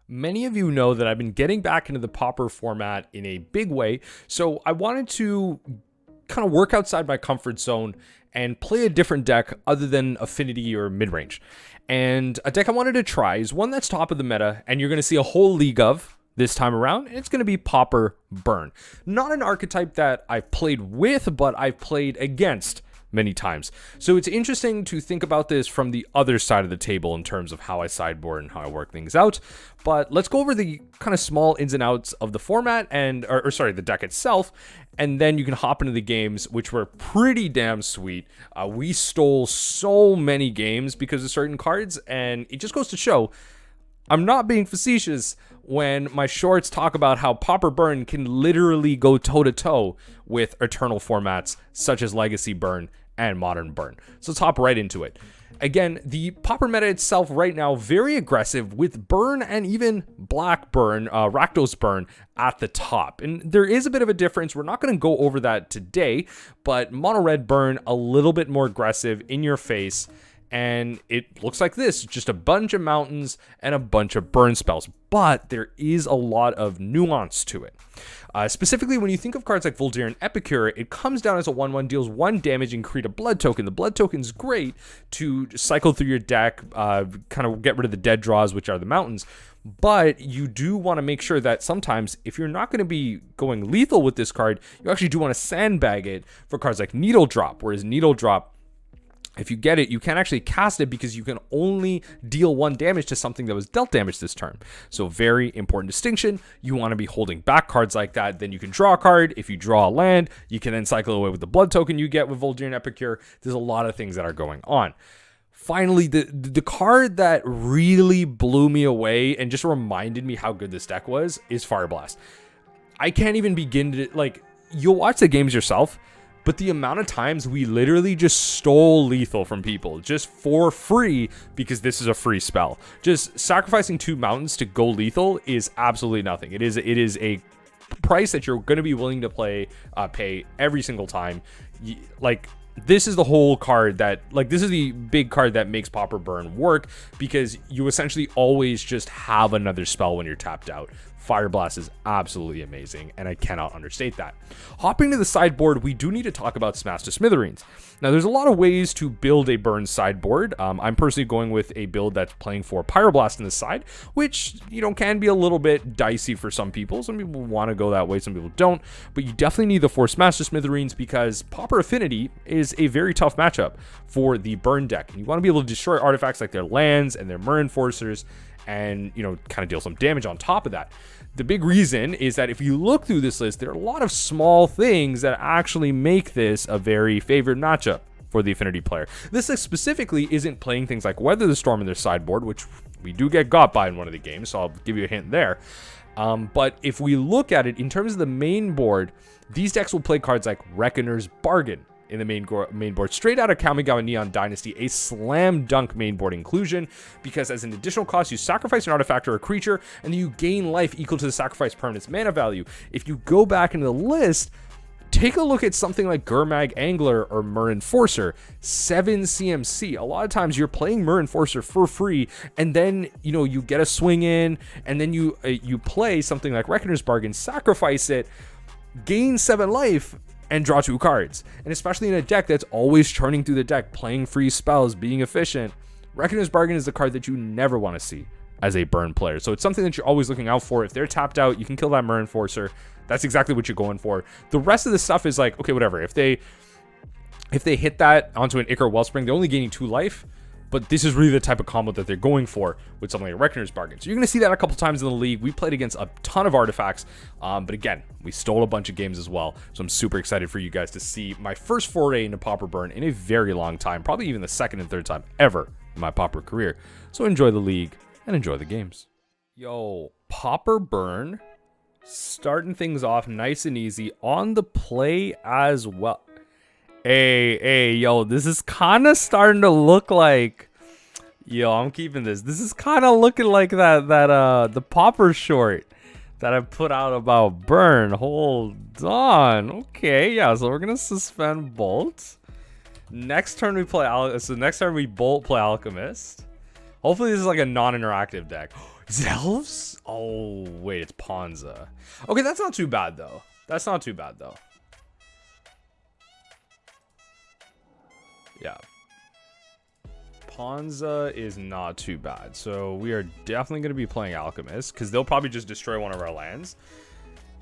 Many of you know that I've been getting back into the Pauper format in a big way, so I wanted to kind of work outside my comfort zone and play a different deck other than Affinity or mid-range. And a deck I wanted to try is one that's top of the meta, and you're going to see a whole league of this time around, and it's going to be Pauper Burn. Not an archetype that I've played with, but I've played against many times. So it's interesting to think about this from the other side of the table in terms of how I sideboard and how I work things out. But let's go over the kind of small ins and outs of the format and, or sorry, the deck itself. And then you can hop into the games, which were pretty damn sweet. We stole so many games because of certain cards, and it just goes to show I'm not being facetious when my shorts talk about how Pauper Burn can literally go toe-to-toe with Eternal formats such as Legacy Burn and Modern Burn. So let's hop right into it. Again, the Pauper meta itself right now, very aggressive with Burn and even Black Burn, Rakdos Burn at the top. And there is a bit of a difference. We're not going to go over that today, but Mono Red Burn, a little bit more aggressive, in your face. And it looks like this, just a bunch of mountains and a bunch of burn spells. But there is a lot of nuance to it. Specifically, when you think of cards like Vol'dirian Epicure, it comes down as a 1/1, deals 1 damage and create a blood token. The blood token is great to cycle through your deck, kind of get rid of the dead draws, which are the mountains. But you do want to make sure that sometimes, if you're not going to be going lethal with this card, you actually do want to sandbag it for cards like Needle Drop, whereas Needle Drop, if you get it, you can't actually cast it because you can only deal 1 damage to something that was dealt damage this turn. So very important distinction. You want to be holding back cards like that. Then you can draw a card. If you draw a land, you can then cycle away with the blood token you get with Vol'dirian Epicure. There's a lot of things that are going on. Finally, the card that really blew me away and just reminded me how good this deck was is Fireblast. I can't even begin to, like, you'll watch the games yourself, but the amount of times we literally just stole lethal from people just for free because this is a free spell. Just sacrificing 2 mountains to go lethal is absolutely nothing. It is a price that you're going to be willing to pay every single time. Like, this is the whole card that, like, this is the big card that makes Pauper Burn work because you essentially always just have another spell when you're tapped out. Fireblast is absolutely amazing, and I cannot understate that. Hopping to the sideboard, we do need to talk about Smash to Smithereens. Now, there's a lot of ways to build a burn sideboard. I'm personally going with a build that's playing for Pyroblast on the side, which, you know, can be a little bit dicey for some people. Some people want to go that way, some people don't, but you definitely need the 4 Smash to Smithereens because Pauper Affinity is a very tough matchup for the burn deck. And you want to be able to destroy artifacts like their lands and their Myr Enforcers and, you know, kind of deal some damage on top of that. The big reason is that if you look through this list, there are a lot of small things that actually make this a very favored matchup for the Affinity player. This list specifically isn't playing things like Weather the Storm in their sideboard, which we do get got by in one of the games, so I'll give you a hint there. But if we look at it in terms of the main board, these decks will play cards like Reckoner's Bargain in the main board, straight out of Kamigawa Neon Dynasty, a slam dunk main board inclusion, because as an additional cost, you sacrifice an artifact or a creature, and then you gain life equal to the sacrifice permanent's mana value. If you go back into the list, take a look at something like Gurmag Angler or Myr Enforcer, 7 CMC. A lot of times you're playing Myr Enforcer for free, and then, you know, you get a swing in, and then you play something like Reckoner's Bargain, sacrifice it, gain 7 life, and draw 2 cards. And especially in a deck that's always churning through the deck, playing free spells, being efficient, Reckoner's Bargain is the card that you never want to see as a burn player. So it's something that you're always looking out for. If they're tapped out, you can kill that Myr Enforcer. That's exactly what you're going for. The rest of the stuff is like, okay, whatever. If they hit that onto an Ichor Wellspring, they're only gaining 2 life. But this is really the type of combo that they're going for with something like Reckoner's Bargain. So you're going to see that a couple times in the league. We played against a ton of artifacts. But again, we stole a bunch of games as well. So I'm super excited for you guys to see my first foray into Pauper Burn in a very long time. Probably even the second and third time ever in my Pauper career. So enjoy the league and enjoy the games. Yo, Pauper Burn, starting things off nice and easy on the play as well. Hey, yo, this is kind of starting to look like, yo, I'm keeping this. This is kind of looking like the Pauper short that I put out about Burn. Hold on. Okay, yeah, so we're going to suspend Bolt. Next turn we play, next turn we Bolt, play Alchemist. Hopefully this is like a non-interactive deck. Zelfs? Oh, wait, it's Ponza. Okay, that's not too bad, though. That's not too bad, though. Yeah. Ponza is not too bad. So we are definitely going to be playing Alchemist, because they'll probably just destroy one of our lands.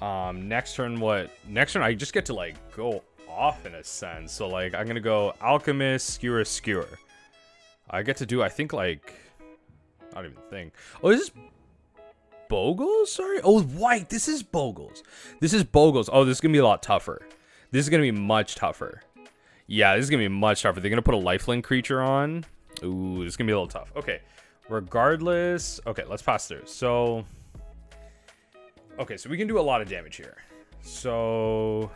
Next turn, what? Next turn, I just get to, like, go off in a sense. So, like, I'm going to go Alchemist, Skewer. I get to do, I think, like... I don't even think. Oh, is this Bogles? Sorry. Oh, white. This is Bogles. This is Bogles. Oh, this is going to be a lot tougher. This is going to be much tougher. Yeah, this is going to be much tougher. They're going to put a lifelink creature on. Ooh, this is going to be a little tough. Okay. Regardless. Okay, let's pass through. So... Okay, so we can do a lot of damage here. So...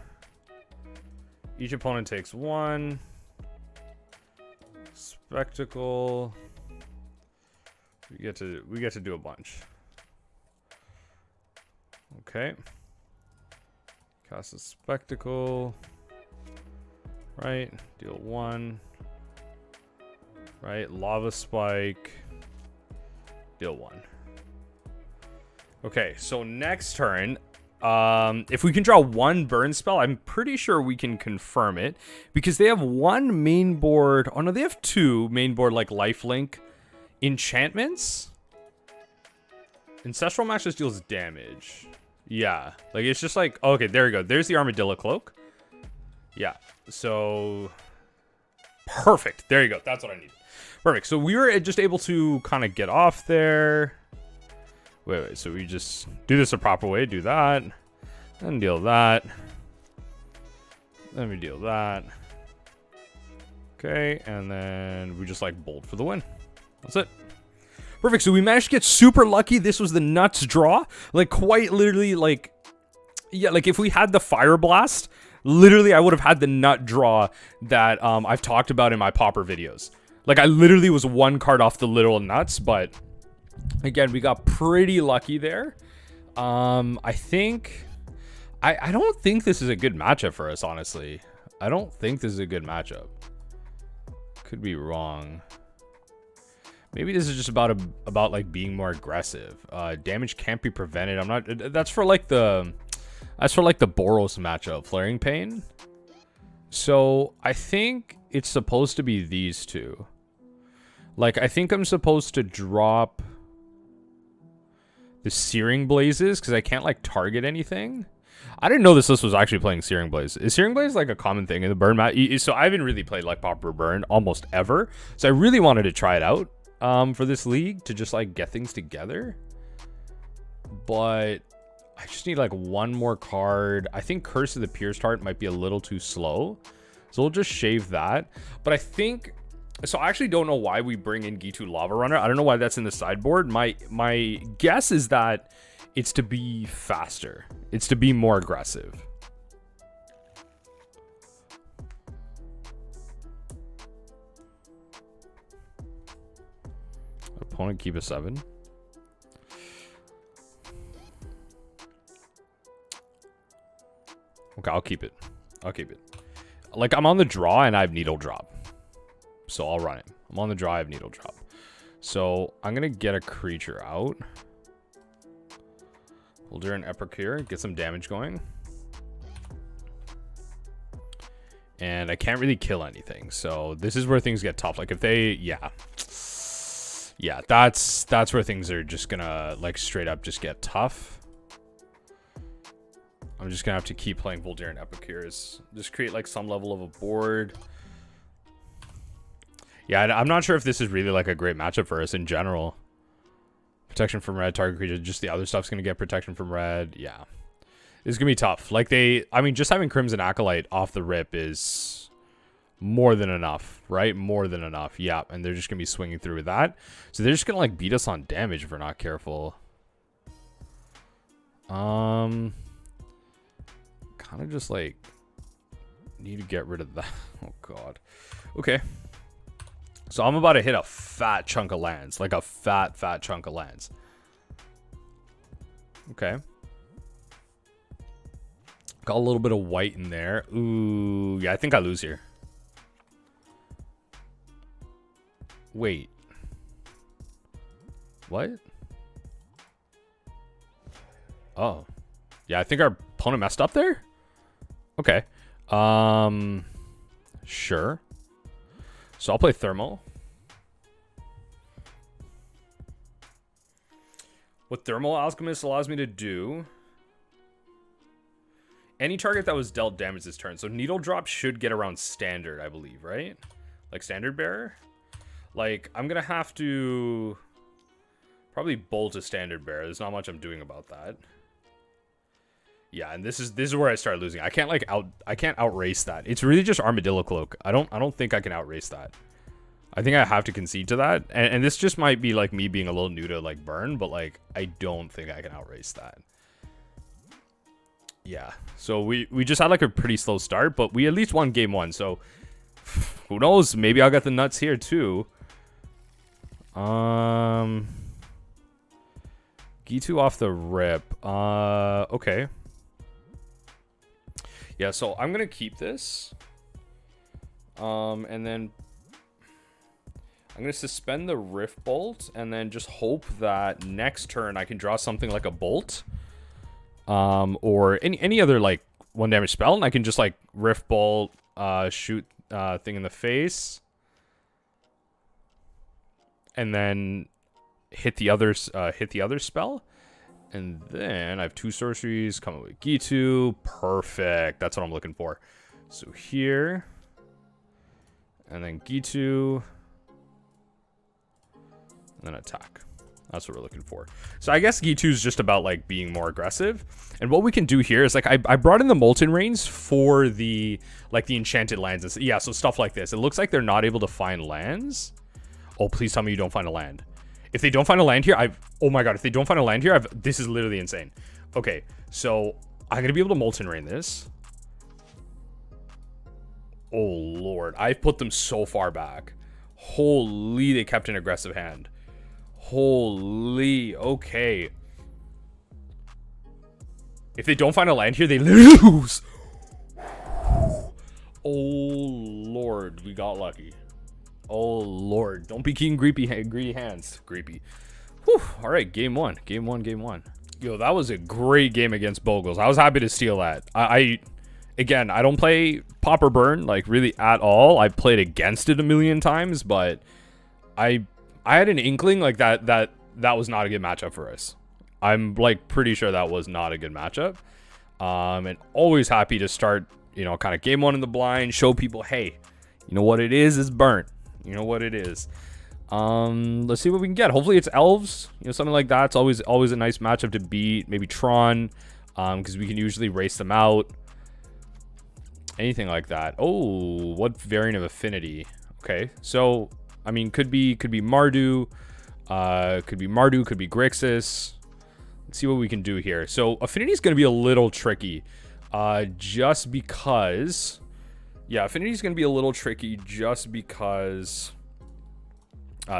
Each opponent takes 1. Spectacle... We get to do a bunch. Okay. Cast a Spectacle. Right. Deal 1. Right. Lava Spike. Deal 1. Okay, so next turn, if we can draw 1 burn spell, I'm pretty sure we can confirm it. Because they have 1 main board. Oh no, they have 2 main board like lifelink enchantments. Ancestral Max just deals damage. Yeah, like it's just like, okay, there we go. There's the Armadillo Cloak. Yeah, so perfect. There you go. That's what I need. Perfect. So we were just able to kind of get off there. Wait. So we just do this the proper way. Do that. Then deal that. Then we deal that. Okay, and then we just like bolt for the win. That's it. Perfect. So we managed to get super lucky. This was the nuts draw. Like quite literally, like, yeah, like if we had the Fireblast, literally I would have had the nut draw that I've talked about in my Pauper videos. Like I literally was 1 card off the literal nuts, but again, we got pretty lucky there. I think I don't think this is a good matchup for us, honestly. I don't think this is a good matchup. Could be wrong. Maybe this is just about like being more aggressive. Damage can't be prevented. I'm not. That's for like the Boros matchup, Flaring Pain. So I think it's supposed to be these two. Like I think I'm supposed to drop the Searing Blazes because I can't like target anything. I didn't know this list was actually playing Searing Blaze. Is Searing Blaze like a common thing in the burn map? So I haven't really played like Pauper Burn almost ever. So I really wanted to try it out for this league to just like get things together. But I just need like 1 more card. I think Curse of the Pierced Heart might be a little too slow. So we'll just shave that. But I think... So I actually don't know why we bring in Gitu Lava Runner. I don't know why that's in the sideboard. My guess is that it's to be faster. It's to be more aggressive. Opponent keep a 7. Okay, I'll keep it. I'll keep it. Like, I'm on the draw and I have Needle Drop. So I'll run it. I'm on the draw, I have Needle Drop. So I'm going to get a creature out. We'll do an Epic here, get some damage going. And I can't really kill anything. So this is where things get tough. Like if they, yeah, that's where things are just gonna like straight up just get tough. I'm just gonna have to keep playing Vol'daren Epicures. Just create like some level of a board. Yeah, I'm not sure if this is really like a great matchup for us in general. Protection from red, target creature, just the other stuff's gonna get protection from red. Yeah. It's gonna be tough. Like I mean, just having Crimson Acolyte off the rip is more than enough, right? More than enough. Yeah, and they're just gonna be swinging through with that. So they're just gonna like beat us on damage if we're not careful. Kind of just like need to get rid of that. Oh god. Okay. So I'm about to hit a fat chunk of lands, like a fat chunk of lands. Okay. Got a little bit of white in there. Ooh, yeah, I think I lose here. Wait. What? Oh. Yeah, I think our opponent messed up there. Okay. Sure. So I'll play Thermo. What Thermo-Alchemist allows me to do... Any target that was dealt damage this turn. So Needle Drop should get around standard, I believe, right? Like standard bearer? Like, I'm going to have to... probably bolt a standard bearer. There's not much I'm doing about that. Yeah, and this is where I start losing. I can't outrace that. It's really just Armadillo Cloak. I don't think I can outrace that. I think I have to concede to that. And this just might be like me being a little new to like burn, but like I don't think I can outrace that. Yeah. So we just had like a pretty slow start, but we at least won game 1. So who knows? Maybe I'll get the nuts here too. G2 off the rip. Okay. Yeah, so I'm gonna keep this. And then I'm gonna suspend the Rift Bolt and then just hope that next turn I can draw something like a Bolt. Or any other like 1 damage spell, and I can just like Rift Bolt, shoot thing in the face. And then hit the other spell. And then I have 2 sorceries coming with G2. Perfect. That's what I'm looking for. So here. And then G2. And then attack. That's what we're looking for. So I guess G2 is just about like being more aggressive. And what we can do here is like I brought in the Molten Rains for the like the enchanted lands. Yeah, so stuff like this. It looks like they're not able to find lands. Oh, please tell me you don't find a land. If they don't find a land here, oh my god, if they don't find a land here, this is literally insane. Okay, so I'm gonna be able to Molten Rain this. Oh lord, I've put them so far back. Holy, they kept an aggressive hand. Holy, okay. If they don't find a land here, they lose. Oh lord, we got lucky. Oh lord, don't be keen greedy hands. Greedy. Whew. All right, game 1. Game 1. Yo, that was a great game against Bogles. I was happy to steal that. Again, I don't play Pauper Burn like really at all. I played against it a million times, but I had an inkling like that was not a good matchup for us. I'm like pretty sure that was not a good matchup. And always happy to start, you know, kind of game 1 in the blind, show people, hey, you know what it is burnt. You know what it is. Let's see what we can get. Hopefully it's elves, you know, something like that. It's always a nice matchup to beat. Maybe Tron, because we can usually race them out. Anything like that. Oh, what variant of Affinity? Okay, so I mean, could be Mardu, could be Grixis. Let's see what we can do here. So Affinity is going to be a little tricky, just because. Yeah, Affinity is going to be a little tricky just because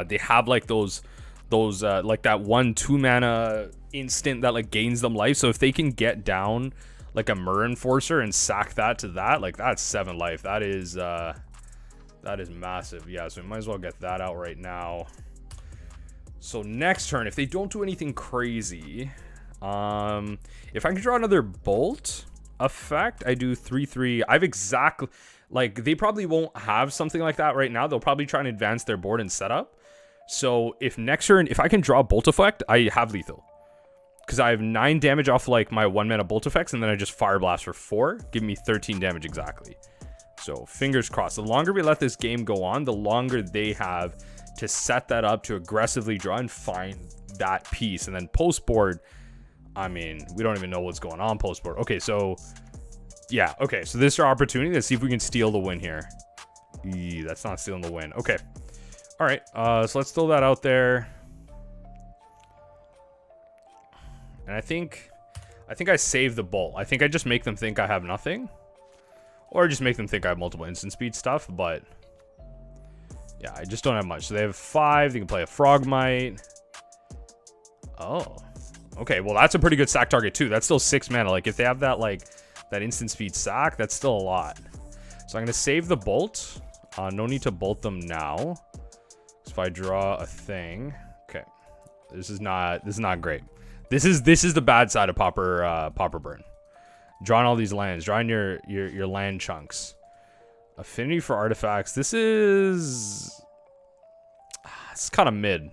they have like those like that 1/2 mana instant that like gains them life. So if they can get down like a Mur Enforcer and sack that to that, like that's 7 life. That is massive. Yeah, so we might as well get that out right now. So next turn, if they don't do anything crazy, if I can draw another Bolt effect, I do 3/3. I've exactly. Like, they probably won't have something like that right now. They'll probably try and advance their board and setup. So, if next turn, if I can draw Bolt Effect, I have lethal. Because I have 9 damage off, like, my 1-mana Bolt Effects, and then I just Fireblast for 4. Give me 13 damage exactly. So, fingers crossed. The longer we let this game go on, the longer they have to set that up to aggressively draw and find that piece. And then post-board, I mean, we don't even know what's going on post-board. Okay, so... yeah, okay, so this is our opportunity. Let's see if we can steal the win here. That's not stealing the win. Okay. All right, so let's throw that out there. And I think I save the Bolt. I think I just make them think I have nothing. Or just make them think I have multiple instant speed stuff, but... yeah, I just don't have much. So they have 5. They can play a Frogmite. Oh. Okay, well, that's a pretty good sack target, too. That's still 6 mana. Like, if they have that, like... that instant speed sack, that's still a lot. So I'm gonna save the Bolt. No need to bolt them now. So if I draw a thing, okay, this is not great. This is the bad side of Pauper Burn. Drawing all these lands, drawing your land chunks. Affinity for artifacts. This is it's kind of mid.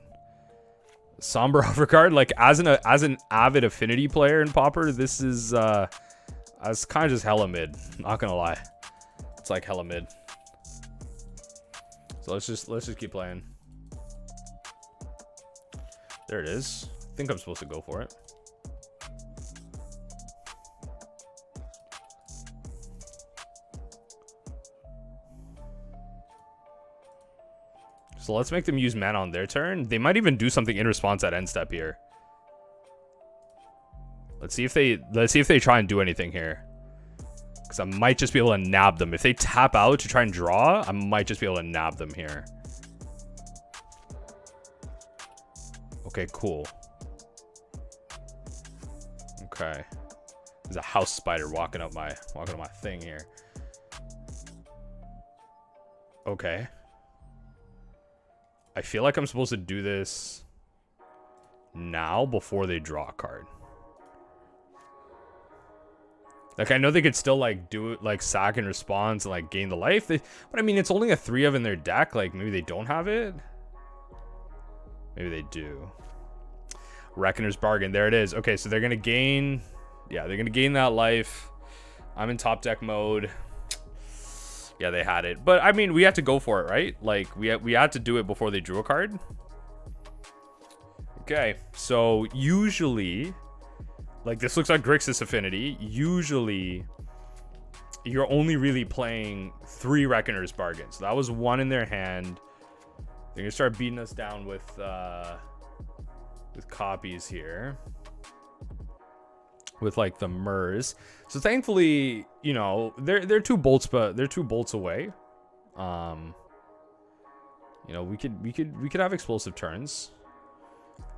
Somber Overcard, like as an avid Affinity player in Pauper, this is it's kind of just hella mid. Not gonna lie, it's like hella mid. So let's just keep playing. There it is. I think I'm supposed to go for it. So let's make them use mana on their turn. They might even do something in response at end step here. Let's see if they try and do anything here. Because I might just be able to nab them. If they tap out to try and draw, I might just be able to nab them here. Okay, cool. Okay. There's a house spider walking up my thing here. Okay. I feel like I'm supposed to do this now before they draw a card. Like, I know they could still, like, do it, like, sack in response and, like, gain the life. But, I mean, it's only a 3 of in their deck. Like, maybe they don't have it. Maybe they do. Reckoner's Bargain. There it is. Okay, so they're going to gain... Yeah, they're going to gain that life. I'm in top deck mode. Yeah, they had it. But, I mean, we had to go for it, right? Like, we had to do it before they drew a card. Okay, so usually... Like, this looks like Grixis Affinity. Usually, you're only really playing 3 Reckoner's Bargains. So that was 1 in their hand. They're going to start beating us down with copies here. With, like, the Murs. So, thankfully, you know, they're 2 bolts, but they're 2 bolts away. You know, we could have explosive turns.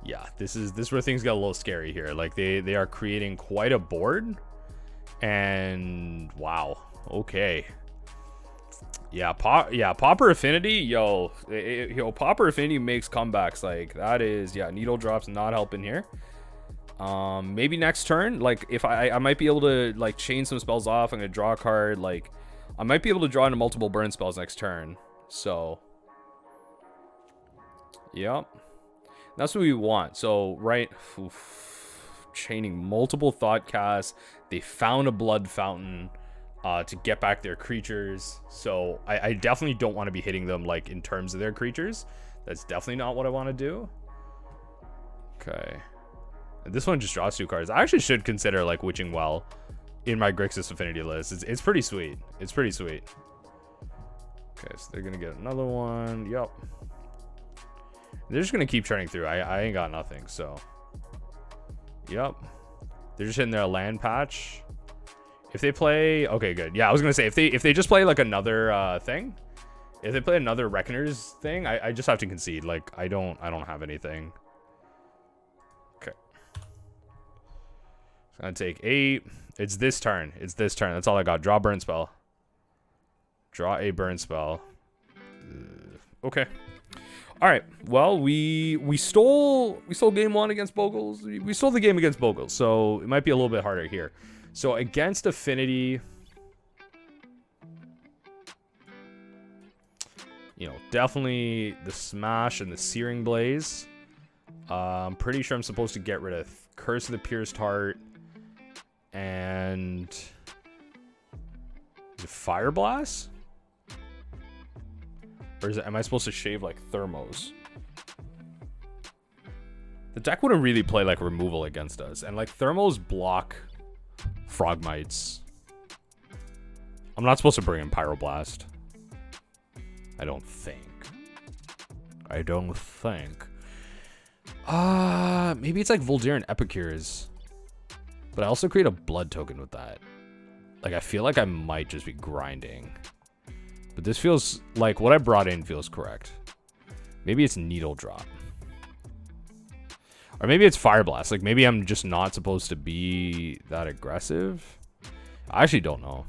Yeah, this is where things get a little scary here. Like, they are creating quite a board. And wow. Okay. Yeah, Pauper Affinity, yo, Pauper Affinity makes comebacks. Like, that is, yeah, needle drops not helping here. Maybe next turn, like, if I might be able to, like, chain some spells off. I'm gonna draw a card. Like, I might be able to draw into multiple burn spells next turn. So, yep. That's what we want. So, right, chaining multiple thought casts. They found a blood fountain to get back their creatures. So, I definitely don't want to be hitting them, like, in terms of their creatures. That's definitely not what I want to do. Okay. And this one just draws 2 cards. I actually should consider, like, Witching Well in my Grixis Affinity list. It's pretty sweet. It's pretty sweet. Okay, so they're going to get another one. Yep. They're just going to keep churning through. I ain't got nothing, so. Yep. They're just hitting their land patch. If they play... Okay, good. Yeah, I was going to say, if they just play, like, another thing. If they play another Reckoner's thing, I just have to concede. Like, I don't have anything. Okay. It's going to take 8. It's this turn. It's this turn. That's all I got. Draw a burn spell. Draw a burn spell. Okay. All right. Well, we stole game 1 against Bogles. We stole the game against Bogles, so it might be a little bit harder here. So against Affinity, you know, definitely the Smash and the Searing Blaze. I'm pretty sure I'm supposed to get rid of Curse of the Pierced Heart and Fireblast. Or am I supposed to shave, like, thermos? The deck wouldn't really play, like, removal against us. And, like, thermos block Frogmites. I'm not supposed to bring in Pyroblast. I don't think. Maybe it's, like, Vol'jir and Epicures. But I also create a blood token with that. Like, I feel like I might just be grinding. But this feels like what I brought in feels correct. Maybe it's Needle Drop. Or maybe it's Fireblast. Like, maybe I'm just not supposed to be that aggressive. I actually don't know.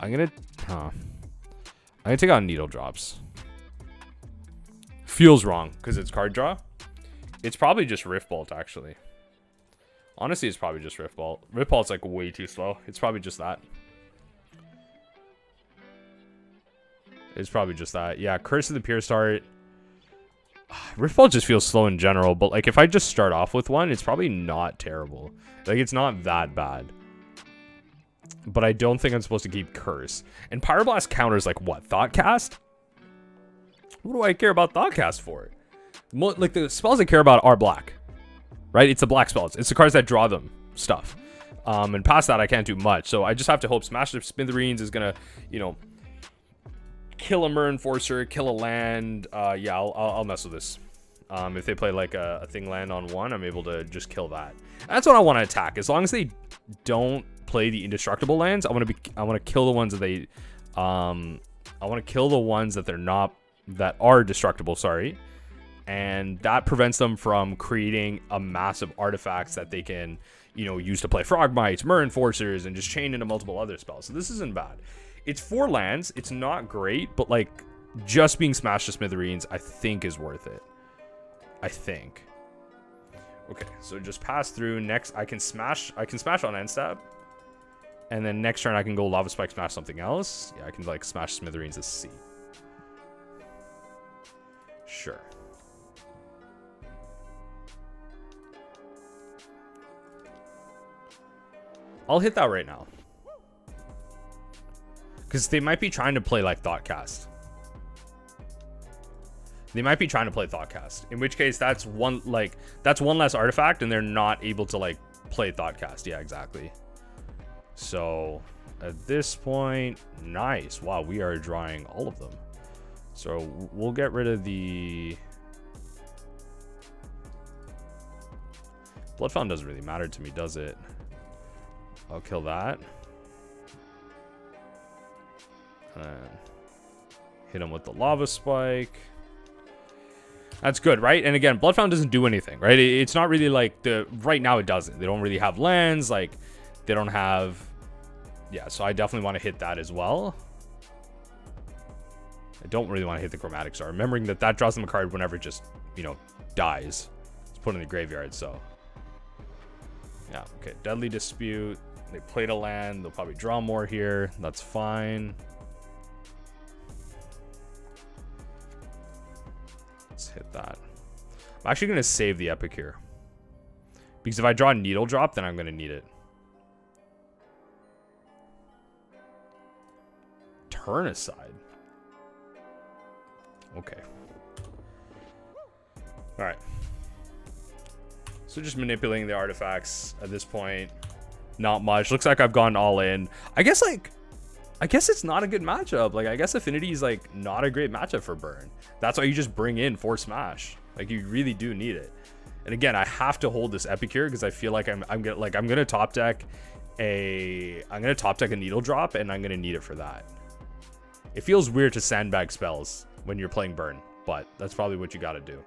I'm gonna take out Needle Drops. Feels wrong because it's card draw. It's probably just Rift Bolt, actually. Honestly, it's probably just Rift Bolt. Rift Bolt's like way too slow. It's probably just that. It's probably just that. Yeah, Curse of the Pure Start. Rift Bolt just feels slow in general, but like if I just start off with one, it's probably not terrible. Like it's not that bad. But I don't think I'm supposed to keep Curse. And Pyroblast counters like what? Thoughtcast? What do I care about Thoughtcast for? Like the spells I care about are black. Right? It's the black spells. It's the cards that draw them stuff. And past that I can't do much. So I just have to hope Smash the Smithereens is gonna, you know, kill a Mer Enforcer, kill a land. Yeah, I'll mess with this. If they play like a thing land on one, I'm able to just kill that. That's what I want to attack. As long as they don't play the indestructible lands, I want to kill the ones that they I want to kill the ones that that are destructible, sorry. And that prevents them from creating a massive artifacts that they can, you know, use to play Frogmites, Mer Enforcers, and just chain into multiple other spells. So this isn't bad. It's 4 lands. It's not great, but like just being smashed to smithereens, I think is worth it. I think. Okay, so just pass through. Next, I can smash on end step. And then next turn I can go Lava Spike, smash something else. Yeah, I can like smash smithereens as C. Sure. I'll hit that right now. Because they might be trying to play like Thoughtcast. They might be trying to play Thoughtcast. In which case that's one less artifact and they're not able to like play Thoughtcast. Yeah, exactly. So at this point, nice. Wow, we are drawing all of them. So we'll get rid of the Blood Fountain. Doesn't really matter to me, does it? I'll kill that. And then hit him with the Lava Spike. That's good, right? And again, Blood Fountain doesn't do anything, right? It's not really like right now it doesn't. They don't really have lands, like they don't have. Yeah, so I definitely want to hit that as well. I don't really want to hit the Chromatic Star, remembering that draws them a card whenever it just, you know, dies. It's put in the graveyard, so yeah. Okay, Deadly Dispute. They played a land. They'll probably draw more here. That's fine. Let's hit that. I'm actually going to save the Epic here. Because if I draw a Needle Drop, then I'm going to need it. Turn aside. Okay. Alright. So just manipulating the artifacts at this point. Not much. Looks like I've gone all in. I guess it's not a good matchup. Like, I guess Affinity is like not a great matchup for Burn. That's why you just bring in 4 Smash. Like, you really do need it. And again, I have to hold this Epicure because I feel like I'm gonna top deck a Needle Drop, and I'm gonna need it for that. It feels weird to sandbag spells when you're playing Burn, but that's probably what you got to do.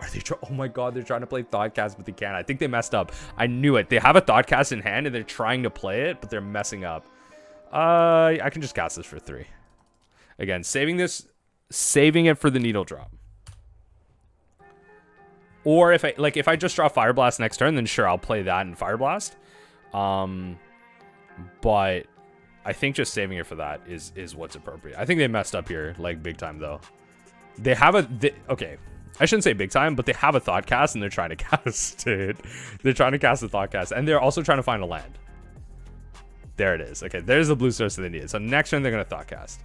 Are they oh my god, they're trying to play Thoughtcast, but they can't. I think they messed up. I knew it. They have a Thoughtcast in hand and they're trying to play it, but they're messing up. I can just cast this for 3. Again, saving it for the Needle Drop. Or if I just draw Fireblast next turn, then sure, I'll play that in Fireblast. But I think just saving it for that is what's appropriate. I think they messed up here, like big time though. They have okay. I shouldn't say big time, but they have a Thoughtcast and they're trying to cast it. They're trying to cast the Thoughtcast, and they're also trying to find a land. There it is. Okay, there's the blue source that they needed. So next turn they're gonna Thoughtcast.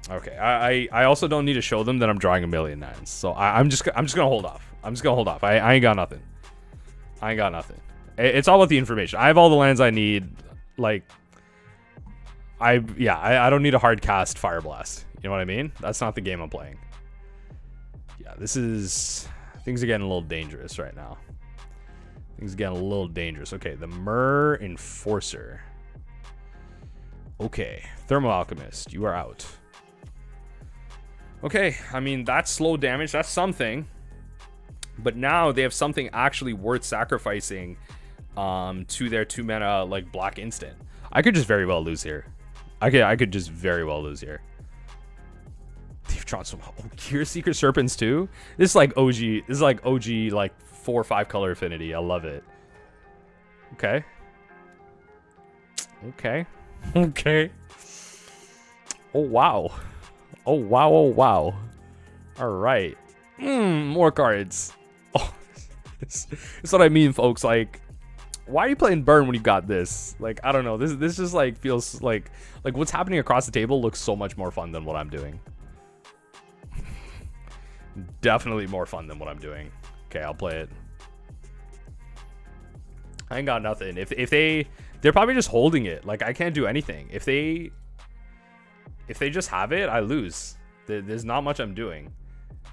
Okay, I also don't need to show them that I'm drawing a million nines. So I'm just gonna hold off. I'm just gonna hold off. I ain't got nothing. I ain't got nothing. It's all about the information. I have all the lands I need. Like, I don't need a hard cast Fireblast. You know what I mean? That's not the game I'm playing. Yeah, things are getting a little dangerous right now. Things are getting a little dangerous. Okay, the Mer Enforcer. Okay, Thermo-Alchemist, you are out. Okay, I mean, that's slow damage. That's something. But now they have something actually worth sacrificing to their 2-mana, like, black instant. I could just very well lose here. I could just very well lose here. They've drawn some Gear Seeker Serpents too. This is like OG. This is like OG, like 4 or 5 color Affinity. I love it. Okay. Okay. Okay. Oh wow. Oh wow. Oh wow. All right. More cards. Oh, this is what I mean, folks. Like, why are you playing Burn when you got this? Like, I don't know. This just like feels like what's happening across the table looks so much more fun than what I'm doing. Definitely more fun than what I'm doing. Okay, I'll play it. I ain't got nothing. If they're probably just holding it. Like, I can't do anything. If they just have it, I lose. There's not much I'm doing.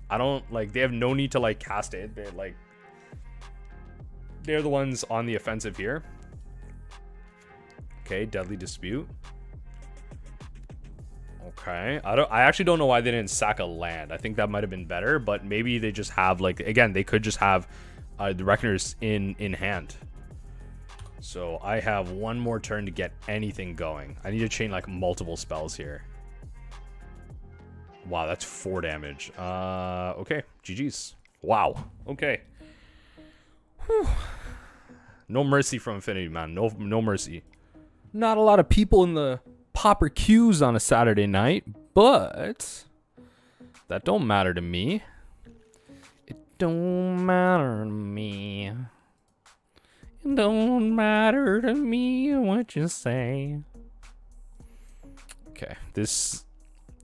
I don't like. They have no need to like cast it. They're the ones on the offensive here. Okay, Deadly Dispute. Okay, I actually don't know why they didn't sack a land. I think that might have been better, but maybe they just have like, again, they could just have the Reckoners in hand. So I have one more turn to get anything going. I need to chain like multiple spells here. Wow, that's 4 damage. Okay, GG's. Wow. Okay. Whew. No mercy from Affinity, man. No mercy. Not a lot of people in the Pauper queues on a Saturday night, but that don't matter to me. It don't matter to me. It don't matter to me what you say. Okay, this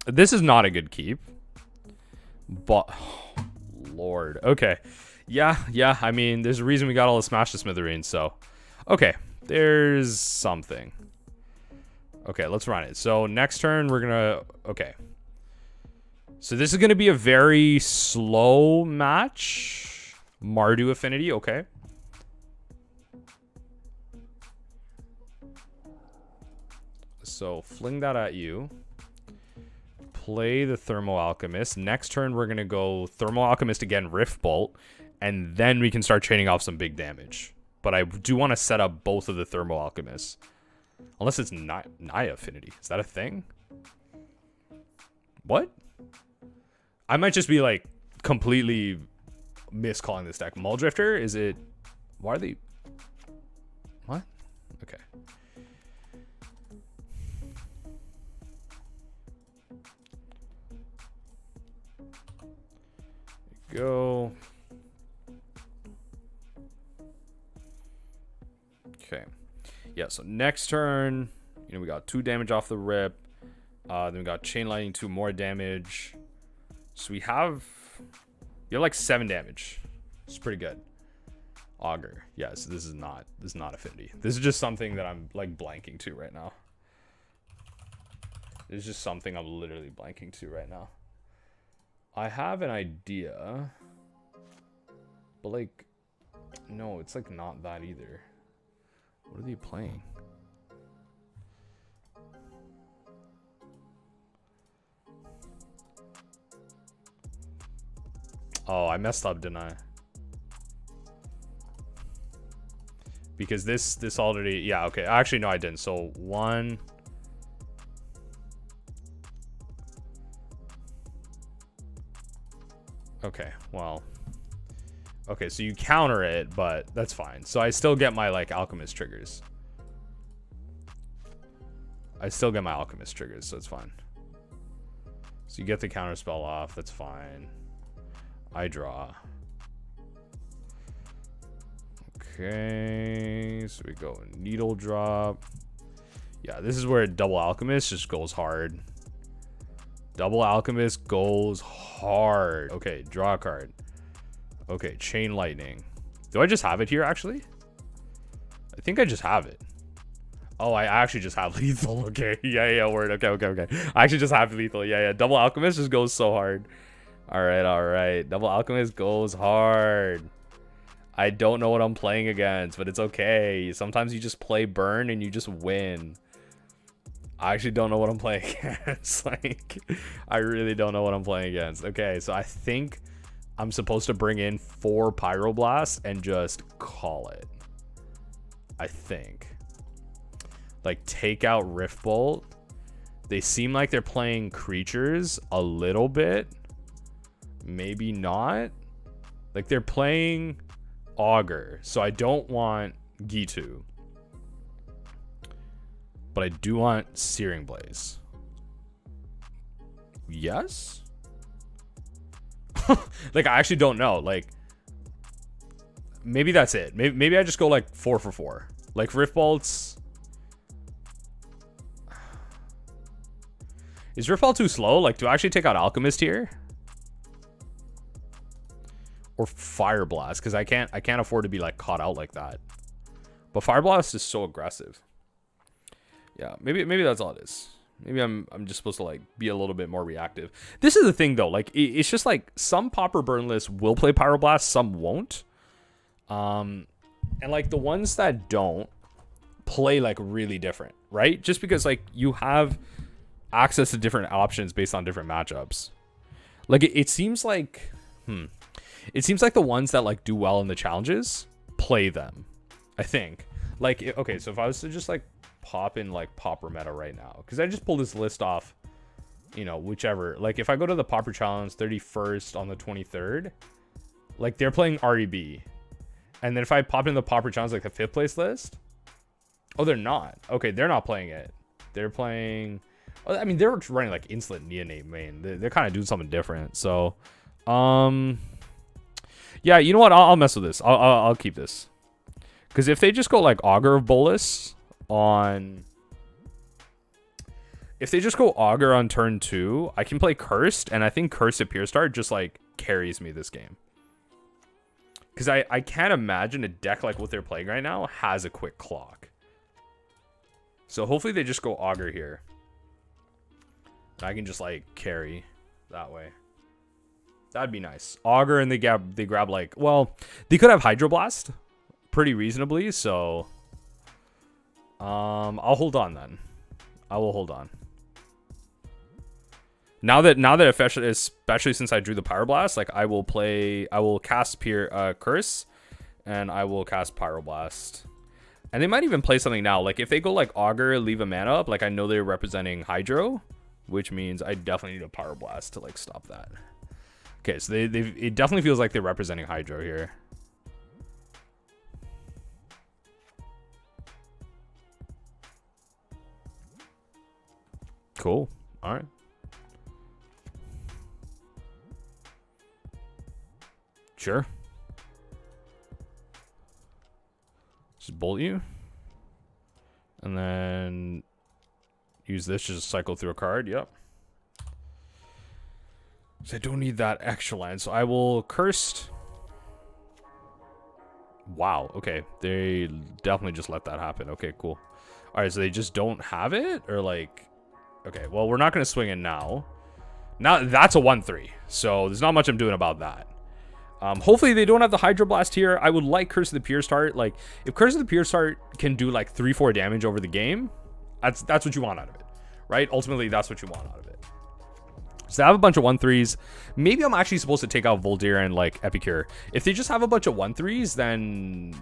is not a good keep. But oh, Lord. Okay. Yeah, I mean, there's a reason we got all the Smash to Smithereens, so. Okay, there's something. Okay, let's run it. So next turn, we're gonna... Okay. So this is gonna be a very slow match. Mardu Affinity, okay. So fling that at you. Play the Thermo-Alchemist. Next turn, we're gonna go Thermo-Alchemist again, Rift Bolt. And then we can start chaining off some big damage. But I do want to set up both of the Thermo-Alchemists. Unless it's Naya Affinity. Is that a thing? What? I might just be like completely miscalling this deck. Muldrifter? Is it... Why are they... What? Okay. Go... Okay. Yeah, so next turn, you know, we got 2 damage off the rip. Then we got Chain Lightning, 2 more damage. So we have like 7 damage. It's pretty good. Augur. Yeah, so this is not Affinity. This is just something that I'm like blanking to right now. This is just something I'm literally blanking to right now. I have an idea. But like, no, it's like not that either. What are they playing? Oh, I messed up, didn't I? Because this already... Yeah, okay. Actually, no, I didn't. So, 1... Okay, well... Okay, so you counter it, but that's fine. So I still get my, like, Alchemist triggers. So it's fine. So you get the counter spell off, that's fine. I draw. Okay, so we go Needle Drop. Yeah, this is where Double Alchemist just goes hard. Double Alchemist goes hard. Okay, draw a card. Okay, Chain Lightning. Do I just have it here, actually? I think I just have it. Oh, I actually just have lethal. Okay, yeah, word. Okay. I actually just have lethal. Yeah. Double Alchemist just goes so hard. All right. Double Alchemist goes hard. I don't know what I'm playing against, but it's okay. Sometimes you just play Burn and you just win. I actually don't know what I'm playing against. Like, I really don't know what I'm playing against. Okay, so I think I'm supposed to bring in 4 Pyroblasts and just call it. I think. Like, take out Rift Bolt. They seem like they're playing creatures a little bit. Maybe not. Like they're playing Augur. So I don't want Gitu. But I do want Searing Blaze. Yes? Like, I actually don't know. Like, maybe that's it. Maybe I just go like 4 for 4. Like Rift Bolts. Is Rift Bolt too slow? Like, do I actually take out Alchemist here? Or Fireblast? Because I can't afford to be like caught out like that. But Fireblast is so aggressive. Yeah, maybe that's all it is. Maybe I'm just supposed to like be a little bit more reactive. This is the thing though, like it's just like some Pauper Burn lists will play Pyroblast, some won't. And like the ones that don't play like really different, right? Just because like you have access to different options based on different matchups. Like it seems like it seems like the ones that like do well in the challenges play them, I think. Like okay, so if I was to just like pop in like Pauper meta right now, because I just pulled this list off, you know, whichever. Like if I go to the Pauper challenge 31st on the 23rd, like they're playing REB, and then if I pop in the Pauper challenge like the 5th place list, oh they're not. Okay, they're not playing it. They're playing. I mean they're running like Insolent Neonate main. They're kind of doing something different. So, yeah, you know what? I'll mess with this. I'll keep this, because if they just go like Augur of Bolus on, if they just go Augur on turn 2, I can play Cursed, and I think Cursed at Pure Start just like carries me this game, because I can't imagine a deck like what they're playing right now has a quick clock. So hopefully they just go Augur here, I can just like carry that way. That'd be nice. Augur, and they grab like, well, they could have Hydroblast pretty reasonably, so I'll hold on then. I will hold on. Now that especially since I drew the Pyroblast, like I will cast Curse, and I will cast Pyroblast. And they might even play something now. Like if they go like Augur, leave a mana up, like I know they're representing Hydro, which means I definitely need a Pyroblast to like stop that. Okay, so it definitely feels like they're representing Hydro here. Cool. All right. Sure. Just bolt you. And then use this just to cycle through a card. Yep. So I don't need that extra land. So I will Cursed. Wow. Okay. They definitely just let that happen. Okay, cool. All right. So they just don't have it, or like, okay, well, we're not going to swing in now. Now, that's a 1-3. So there's not much I'm doing about that. Hopefully they don't have the Hydroblast here. I would like Curse of the Pure Start. Like, if Curse of the Pure Start can do like 3-4 damage over the game, that's what you want out of it, right? Ultimately, that's what you want out of it. So they have a bunch of 1-3s. Maybe I'm actually supposed to take out Voldir and like Epicure. If they just have a bunch of 1-3s, then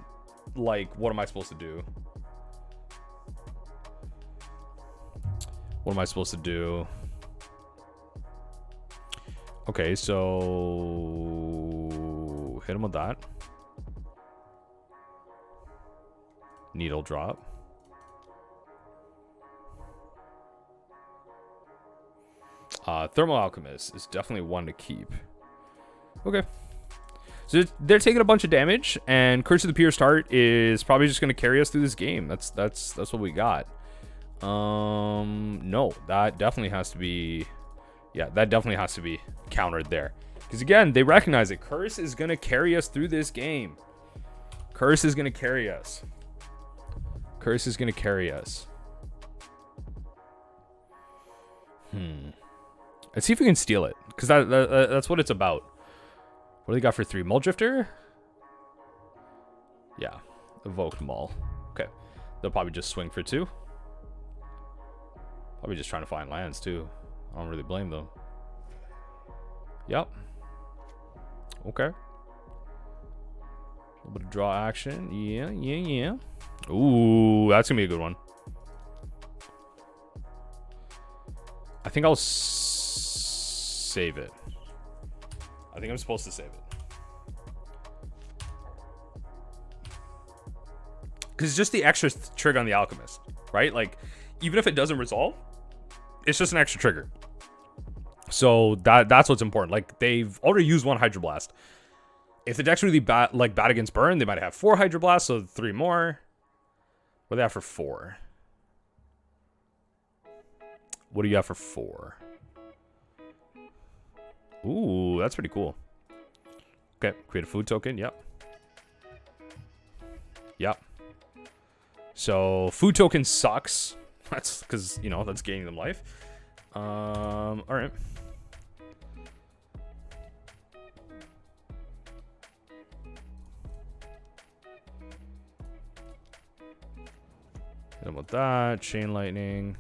like, what am I supposed to do? What am I supposed to do? Okay, so hit him with that. Needle drop. Thermo-Alchemist is definitely one to keep. Okay. So they're taking a bunch of damage, and Curse of the Pure Start is probably just going to carry us through this game. That's what we got. No, that definitely has to be, yeah, that definitely has to be countered there, because again, they recognize it. Curse is going to carry us through this game. Curse is going to carry us. Curse is going to carry us. Let's see if we can steal it, because that's what it's about. What do they got for 3? Mulldrifter? Yeah, evoked Mull. Okay, they'll probably just swing for 2. Probably just trying to find lands too. I don't really blame them. Yep. Okay. A little bit of draw action. Yeah. Ooh, that's gonna be a good one. I think I'll save it. I think I'm supposed to save it. Because it's just the extra trigger on the Alchemist, right? Like, even if it doesn't resolve, it's just an extra trigger. So that's what's important. Like, they've already used 1 Hydroblast. If the deck's really bad, like bad against burn, they might have 4 Hydroblasts, so 3 more. What do they have for 4? What do you have for 4? Ooh, that's pretty cool. Okay, create a food token. Yep. Yep. So food token sucks. That's because, you know, that's gaining them life. All right. Hit him with that. Chain lightning.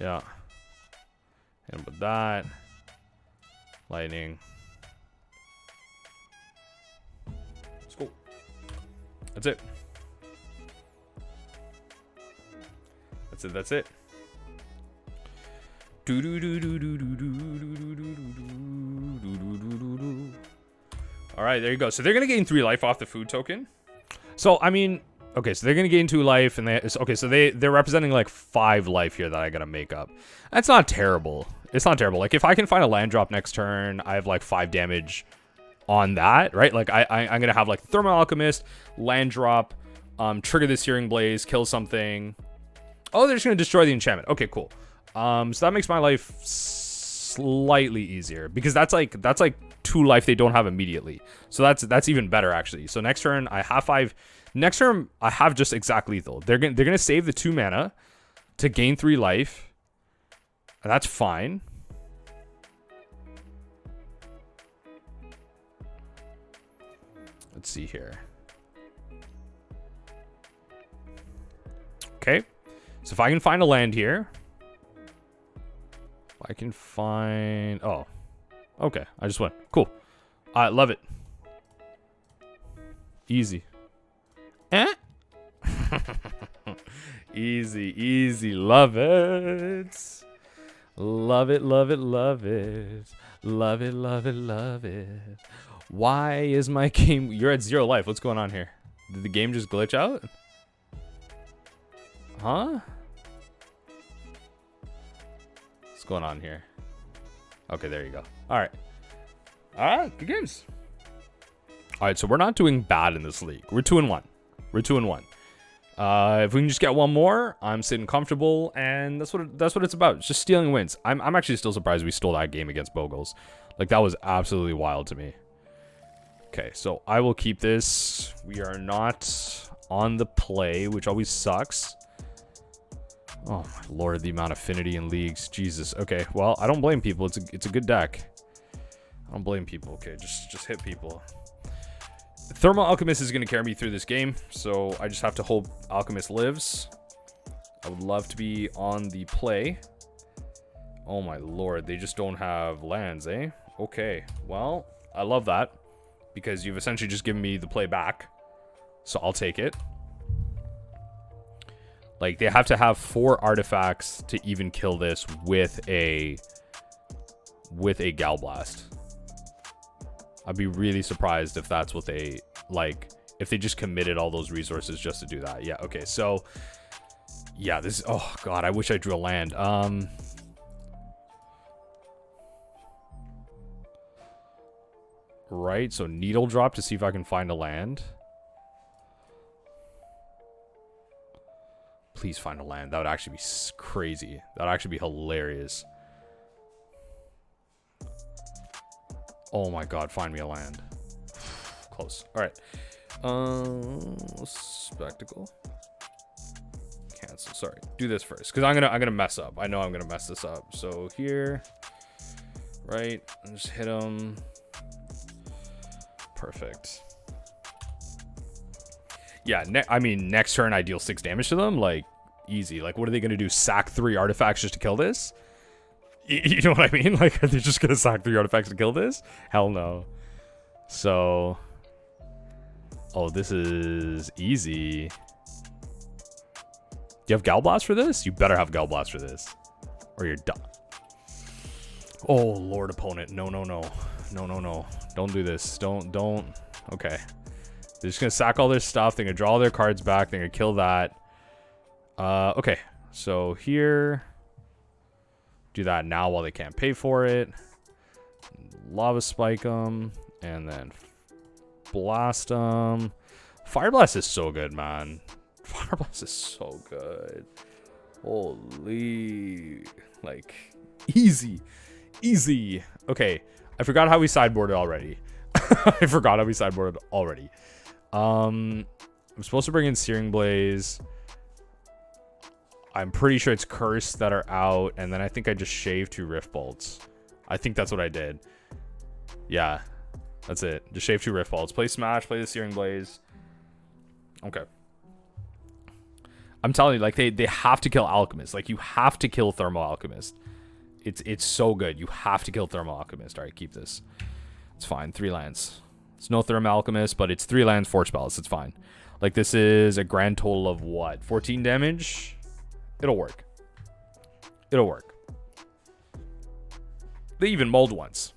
Yeah. Hit him with that. Lightning. Let's go. That's it. That's it. That's it. All right, there you go. So they're gonna gain 3 life off the food token. So I mean, okay, so they're gonna gain 2 life, and they're representing like 5 life here that I gotta make up. That's not terrible. It's not terrible. Like if I can find a land drop next turn, I have like 5 damage on that, right? Like I'm gonna have like Thermo-Alchemist, land drop, trigger the Searing Blaze, kill something. Oh, they're just gonna destroy the enchantment. Okay, cool. So that makes my life slightly easier because that's like 2 life they don't have immediately. So that's even better actually. So next turn I have 5. Next turn I have just exact lethal. They're gonna save the 2 mana to gain 3 life, and that's fine. Let's see here. Okay, so if I can find a land here. I can find... Oh. Okay. I just went. Cool. I love it. Easy. Eh? Easy, easy. Love it. Love it, love it, love it. Love it, love it, love it. Why is my game... You're at 0 life. What's going on here? Did the game just glitch out? Huh? What's going on here? Okay, there you go. All right. All right, good games. All right, so we're not doing bad in this league. We're 2-1. We're 2-1. If we can just get 1 more, I'm sitting comfortable, and that's what it's about. It's just stealing wins. I'm actually still surprised we stole that game against Bogles. Like that was absolutely wild to me. Okay, so I will keep this. We are not on the play, which always sucks. Oh my lord, the amount of affinity in leagues. Jesus. Okay, well, I don't blame people. It's a good deck. I don't blame people. Okay, just hit people. Thermo-Alchemist is going to carry me through this game, so I just have to hope Alchemist lives. I would love to be on the play. Oh my lord, they just don't have lands, eh? Okay, well, I love that, because you've essentially just given me the play back, so I'll take it. Like, they have to have 4 artifacts to even kill this with a Galblast. I'd be really surprised if that's what they, like, if they just committed all those resources just to do that. Yeah, okay, so, yeah, this is, oh, God, I wish I drew a land. Right, so needle drop to see if I can find a land. Please find a land. That would actually be crazy. That would actually be hilarious. Oh my god, find me a land. Close. Alright. Spectacle. Cancel. Sorry. Do this first. Because I'm gonna mess up. I know I'm gonna mess this up. So here. Right. And just hit him. Perfect. Yeah, I mean, next turn I deal 6 damage to them. Like, easy. Like, what are they gonna do? Sack 3 artifacts just to kill this? You know what I mean? Like, are they just gonna sack 3 artifacts to kill this? Hell no. So, oh, this is easy. Do you have Galblast for this? You better have Galblast for this. or you're done. Oh, Lord, opponent. No, no, no. No, no, no. Don't do this. Don't. Okay. They're just going to sack all their stuff. They're going to draw all their cards back. They're going to kill that. Okay. So here. Do that now while they can't pay for it. Lava Spike them. And then blast them. Fireblast is so good, man. Fireblast is so good. Holy. Like, easy. Easy. Okay. I forgot how we sideboarded already. I forgot how we sideboarded already. I'm supposed to bring in Searing Blaze. I'm pretty sure it's Cursed that are out. And then I think I just shaved 2 Rift Bolts. I think that's what I did. Yeah. That's it. Just shave 2 Rift Bolts. Play Smash. Play the Searing Blaze. Okay. I'm telling you, like, they have to kill Alchemist. Like, you have to kill Thermo-Alchemist. It's so good. You have to kill Thermo-Alchemist. All right, keep this. It's fine. 3 lands. It's no Thermo-Alchemist, but it's 3 lands, 4 spells. It's fine. Like, this is a grand total of what? 14 damage? It'll work. It'll work. They even mulled once.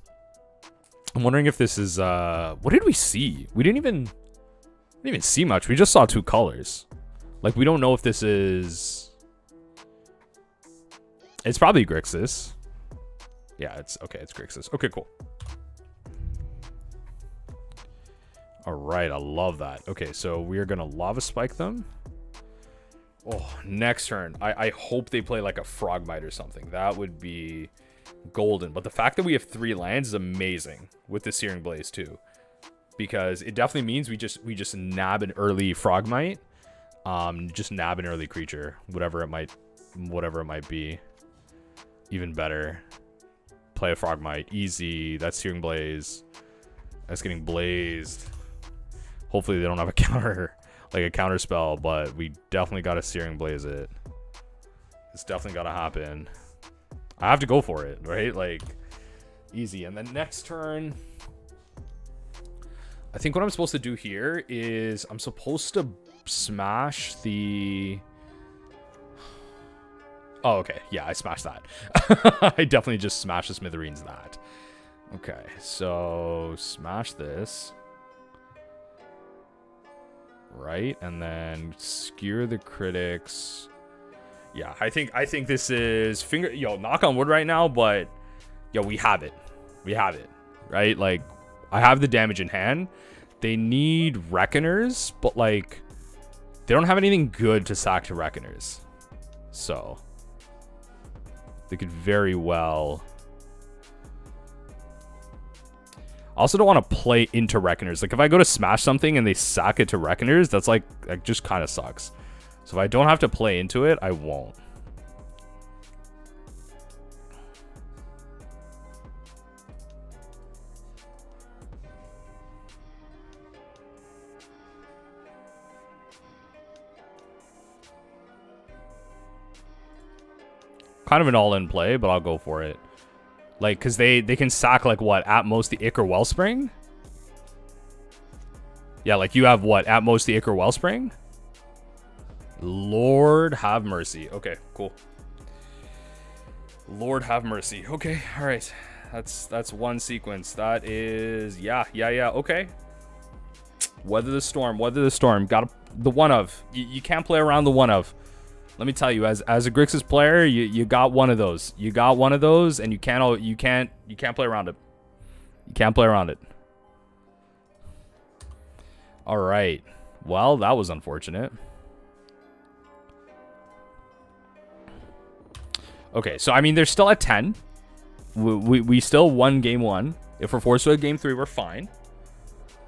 I'm wondering if this is, what did we see? We didn't even see much. We just saw 2 colors. Like, we don't know if this is... It's probably Grixis. Yeah, it's okay. It's Grixis. Okay, cool. All right, I love that. Okay, so we are gonna Lava Spike them. Oh, next turn. I hope they play like a Frogmite or something. That would be golden. But the fact that we have 3 lands is amazing with the Searing Blaze too, because it definitely means we just nab an early Frogmite, just nab an early creature, whatever it might be. Even better. Play a Frogmite. Easy. That's Searing Blaze. That's getting blazed. Hopefully they don't have a counter, like a counter spell, but we definitely got to Searing Blaze it. It's definitely got to happen. I have to go for it, right? Like, easy. And then next turn, I think what I'm supposed to do here is I'm supposed to smash the... Oh, okay. Yeah, I smashed that. I definitely just smashed the Smithereens that. Okay, so smash this. Right, and then Skewer the Critics. Yeah, I think this is knock on wood right now, but we have it. We have it. Right? Like, I have the damage in hand. They need Reckoners, but like they don't have anything good to sack to Reckoners. So they could very well. I also don't want to play into Reckoners. Like, if I go to smash something and they sack it to Reckoners, that's like, that just kind of sucks. So if I don't have to play into it, I won't. Kind of an all-in play, but I'll go for it. Like, because they can sack, like, what? At most, the Ichor Wellspring? Yeah, like, you have, what? At most, the Ichor Wellspring? Lord have mercy. Okay, cool. Lord have mercy. Okay, all right. That's one sequence. That is... Yeah, okay. Weather the storm. Weather the storm. Got the one of. You can't play around the one of. Let me tell you, as a Grixis player, you got one of those. You got one of those, and you can't play around it. You can't play around it. All right. Well, that was unfortunate. Okay, so I mean, they're still at 10. We still won game 1. If we're forced to a game 3, we're fine.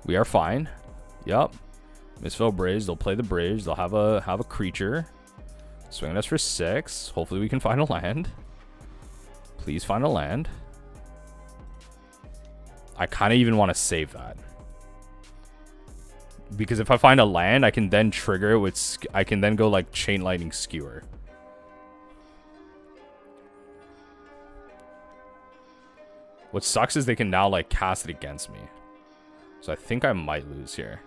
We are fine. Yep. Misfill Bridge. They'll play the bridge. They'll have a creature. Swinging us for 6. Hopefully we can find a land. Please find a land. I kind of even want to save that. Because if I find a land, I can then trigger it with... I can then go like Chain Lightning Skewer. What sucks is they can now like cast it against me. So I think I might lose here.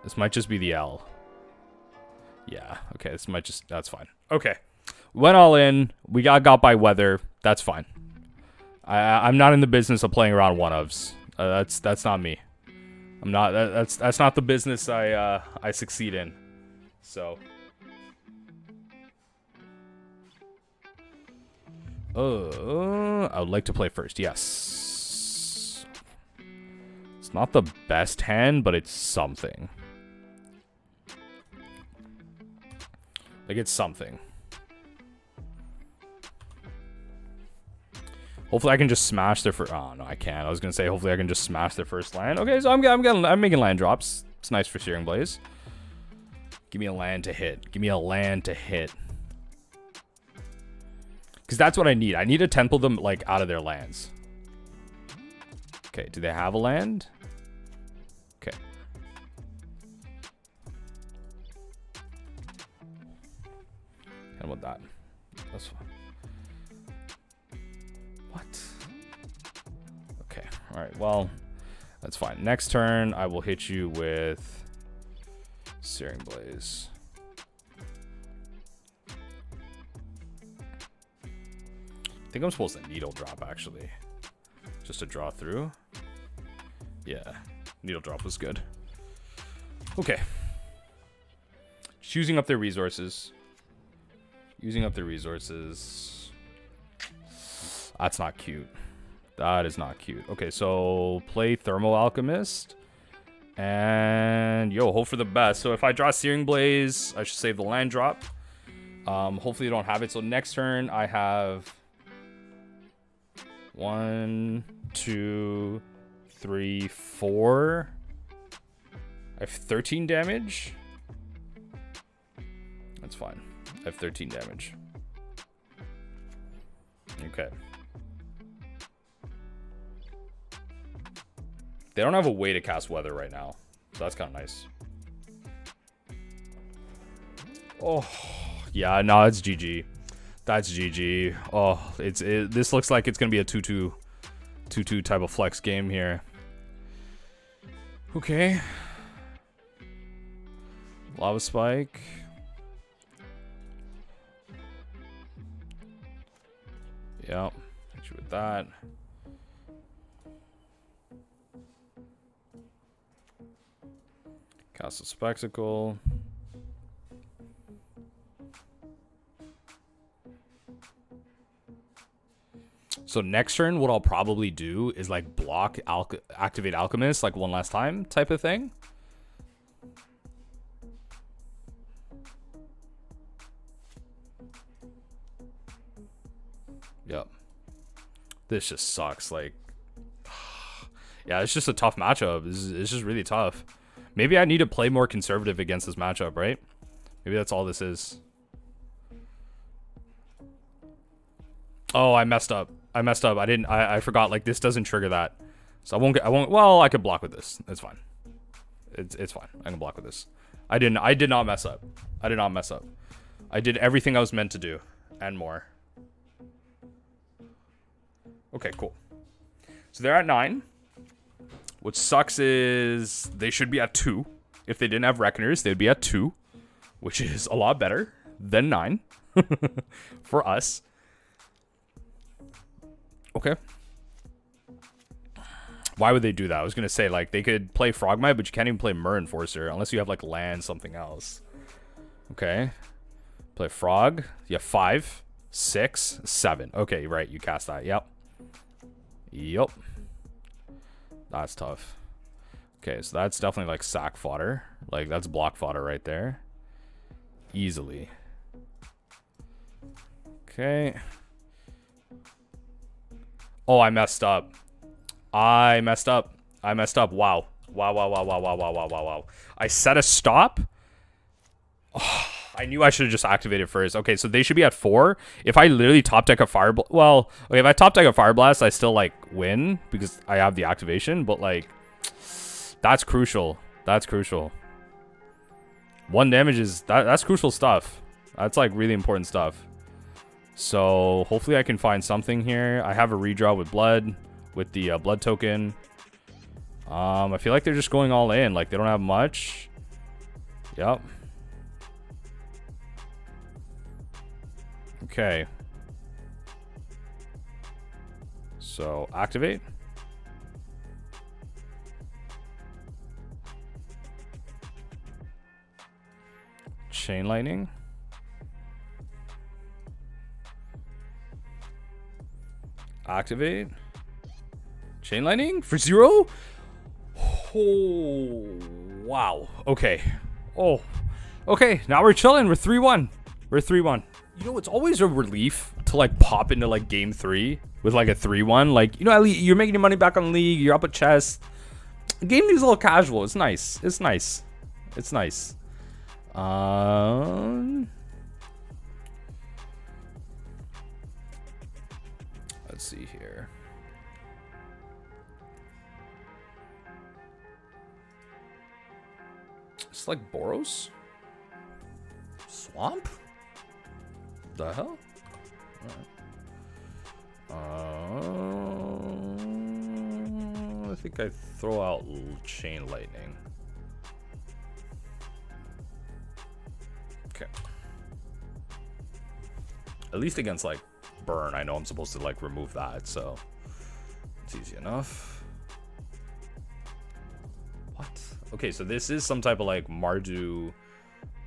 This might just be the L. Yeah, okay, this might just... That's fine. Okay. Went all in. We got by weather. That's fine. I'm not in the business of playing around one-ofs. That's not me. I'm not. That's not the business I succeed in. So. I would like to play first. Yes. It's not the best hand, but it's something. Like, it's something. Hopefully I can just smash their first... Oh, no, I can't. I was going to say, hopefully I can just smash their first land. Okay, so I'm making land drops. It's nice for Searing Blaze. Give me a land to hit. Give me a land to hit. Because that's what I need. I need to temple them, like, out of their lands. Okay, do they have a land? Okay. How about that? That's fine. What? Okay, alright, well, that's fine. Next turn, I will hit you with Searing Blaze. I think I'm supposed to needle drop, actually. Just to draw through. Yeah, needle drop was good. Okay. Just using up their resources. Using up their resources. That's not cute. That is not cute. Okay, so play Thermo-Alchemist. And, yo, hope for the best. So if I draw Searing Blaze, I should save the land drop. Hopefully you don't have it. So next turn, I have... 1, 2, 3, 4. I have 13 damage. That's fine. I have 13 damage. Okay. They don't have a way to cast weather right now. So that's kind of nice. Oh, yeah, no, it's GG. That's GG. Oh, this looks like it's going to be a 2-2 type of flex game here. Okay. Lava Spike. Yeah, hit you with that. Cast a Spectacle. So next turn, what I'll probably do is like block activate Alchemist like one last time type of thing. Yep. This just sucks. Like, yeah, it's just a tough matchup. It's just really tough. Maybe I need to play more conservative against this matchup, right? Maybe that's all this is. Oh, I messed up. I forgot, like, this doesn't trigger that. So well, I could block with this. It's fine. It's fine. I can block with this. I did not mess up. I did not mess up. I did everything I was meant to do and more. Okay, cool. So they're at 9. What sucks is they should be at 2. If they didn't have Reckoners, they'd be at 2, which is a lot better than 9 for us. Okay. Why would they do that? I was going to say, like, they could play Frogmite, but you can't even play Myr Enforcer unless you have, like, land something else. Okay. Play Frog. You have 5, 6, 7. Okay, right. You cast that. Yep. Yep. That's tough. Okay, so that's definitely, like, sack fodder. Like, that's block fodder right there. Easily. Okay. Oh, I messed up. I messed up. Wow. Wow. I set a stop. Oh, I knew I should have just activated first. Okay, so they should be at 4. If I literally top deck a Fireblast... Well, okay, if I top deck a Fireblast, I still, like, win because I have the activation. But, like, that's crucial. That's crucial. 1 damage is... That's crucial stuff. That's, like, really important stuff. So, hopefully I can find something here. I have a redraw with blood, with the blood token. I feel like they're just going all in. Like, they don't have much. Yep. Okay. So, activate. Chain Lightning. Activate. Chain Lightning for 0? Oh, wow. Okay. Oh, okay. Now we're chilling. We're 3-1. We're 3-1. You know, it's always a relief to like pop into like game 3 with like a 3-1. Like, you know, at least you're making your money back on league. You're up at chest. Game 2 is a little casual. It's nice. It's nice. It's nice. Let's see here. It's like Boros? Swamp? The hell? I think I throw out Chain Lightning. Okay. At least against like burn, I know I'm supposed to like remove that, so it's easy enough. What? Okay, so this is some type of like Mardu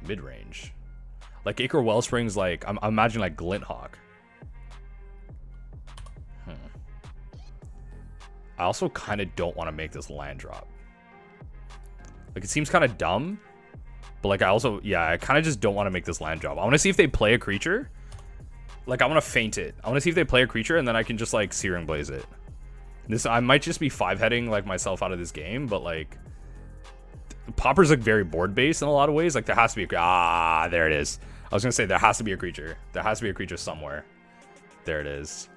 mid-range. Like Acre Wellspring's like, I'm imagining like Glinthawk. I also kind of don't want to make this land drop. Like it seems kind of dumb, but like I also, yeah, I kind of just don't want to make this land drop. I want to see if they play a creature. Like I want to feint it. I want to see if they play a creature and then I can just like Searing Blaze it. This, I might just be 5-heading like myself out of this game, but like Pauper's like very board based in a lot of ways. Like there has to be a, there it is. I was gonna say there has to be a creature. There has to be a creature somewhere. There it is.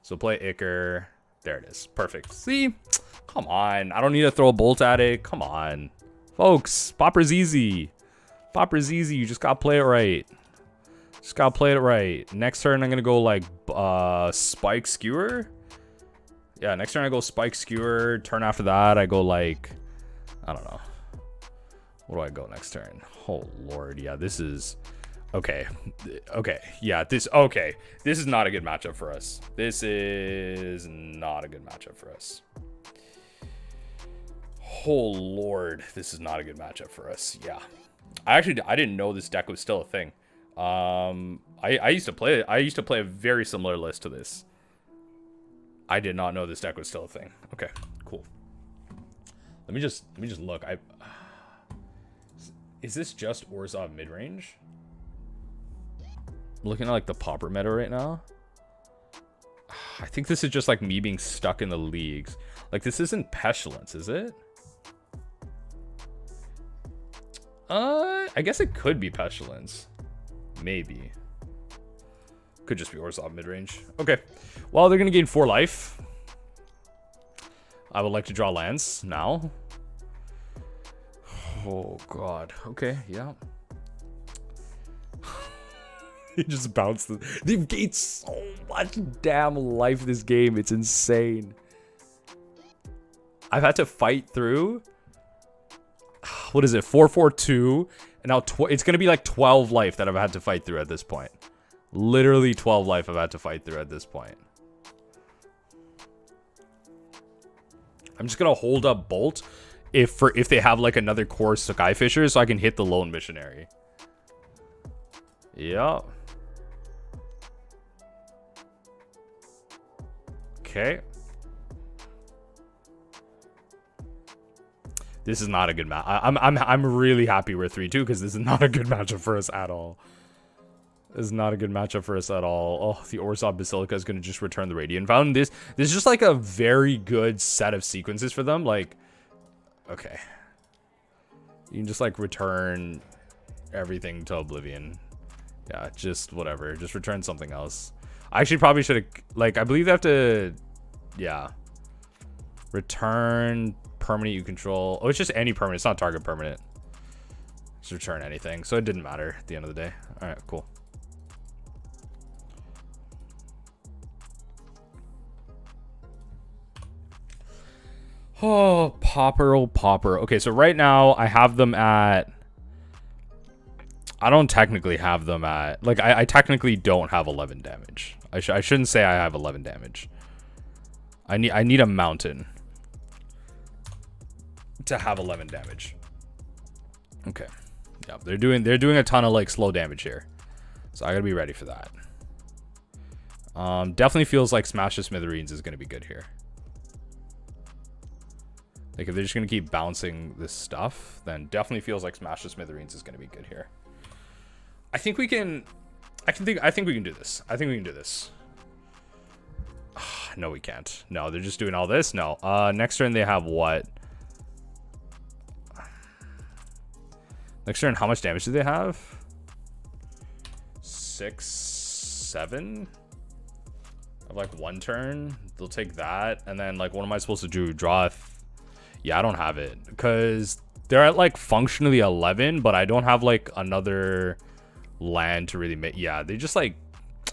So play Icar. There it is. Perfect. See? Come on. I don't need to throw a bolt at it. Come on. Folks, Pauper's easy. Pauper's easy. You just gotta play it right. Just gotta play it right. Next turn, I'm gonna go like Spike Skewer. Yeah, next turn I go Spike Skewer. Turn after that, I go like, I don't know. What do I go next turn? Oh, Lord. Yeah, this is... Okay. Okay. Yeah, this... Okay. This is not a good matchup for us. This is not a good matchup for us. Oh, Lord. This is not a good matchup for us. Yeah. I didn't know this deck was still a thing. I used to play it. I used to play a very similar list to this. I did not know this deck was still a thing. Okay, cool. Let me just look. Is this just Orzhov midrange? I'm looking at like the Pauper meta right now. I think this is just like me being stuck in the leagues. Like this isn't Pestilence, is it? I guess it could be Pestilence. Maybe. Could just be Orzhov midrange. Okay. Well, they're gonna gain 4 life. I would like to draw lands now. Oh god. Okay, yeah. He just bounced. They've gained so much damn life this game. It's insane. I've had to fight through. What is it? 4-4-2. And now it's going to be like 12 life that I've had to fight through at this point. Literally 12 life I've had to fight through at this point. I'm just going to hold up Bolt if they have like another core Skyfisher so I can hit the Lone Missionary. Yeah. Okay. This is not a good match. I'm really happy we're 3-2 because this is not a good matchup for us at all. This is not a good matchup for us at all. Oh, the Orzhov Basilica is going to just return the Radiant Fountain. This is just like a very good set of sequences for them. Like, okay. You can just like return everything to Oblivion. Yeah, just whatever. Just return something else. I actually probably should have, like, I believe they have to, yeah. Return permanent you control. Oh, it's just any permanent. It's not target permanent. Just return anything. So it didn't matter at the end of the day. All right, cool. Oh, Pauper, oh, Pauper. Okay, so right now I have them at I don't technically have them at... Like, I technically don't have 11 damage. I shouldn't say I have 11 damage. I need a mountain to have 11 damage. Okay. Yeah, they're doing a ton of, like, slow damage here. So I gotta be ready for that. Definitely feels like Smash the Smithereens is gonna be good here. Like, if they're just gonna keep bouncing this stuff, then definitely feels like Smash the Smithereens is gonna be good here. I think we can do this. I think we can do this. No, we can't. No, they're just doing all this. No. Next turn they have what? Next turn, how much damage do they have? 6, 7. Of like one turn. They'll take that, and then like, what am I supposed to do? Draw. Yeah, I don't have it because they're at like functionally 11, but I don't have like another land to really make. Yeah, they just like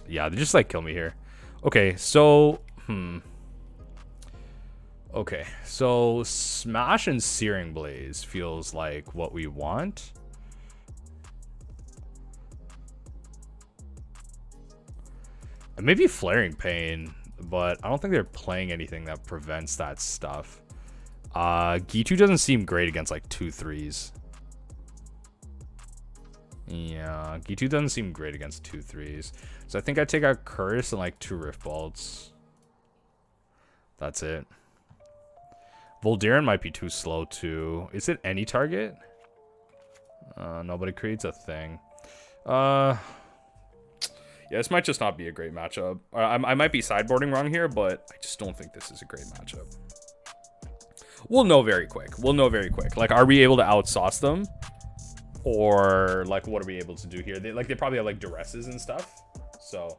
kill me here. Okay, so okay, so Smash and Searing Blaze feels like what we want. And maybe Flaring Pain, but I don't think they're playing anything that prevents that stuff. Gitu doesn't seem great against like 2/3s. Yeah, Gitu doesn't seem great against 2/3s. So I think I take out Curse and like 2 Rift Bolts. That's it. Voldiran might be too slow too. Is it any target? Nobody creates a thing. Yeah, this might just not be a great matchup. I might be sideboarding wrong here, but I just don't think this is a great matchup. We'll know very quick. We'll know very quick. Like, are we able to outsauce them? Or, like, what are we able to do here? They probably have, like, duresses and stuff. So...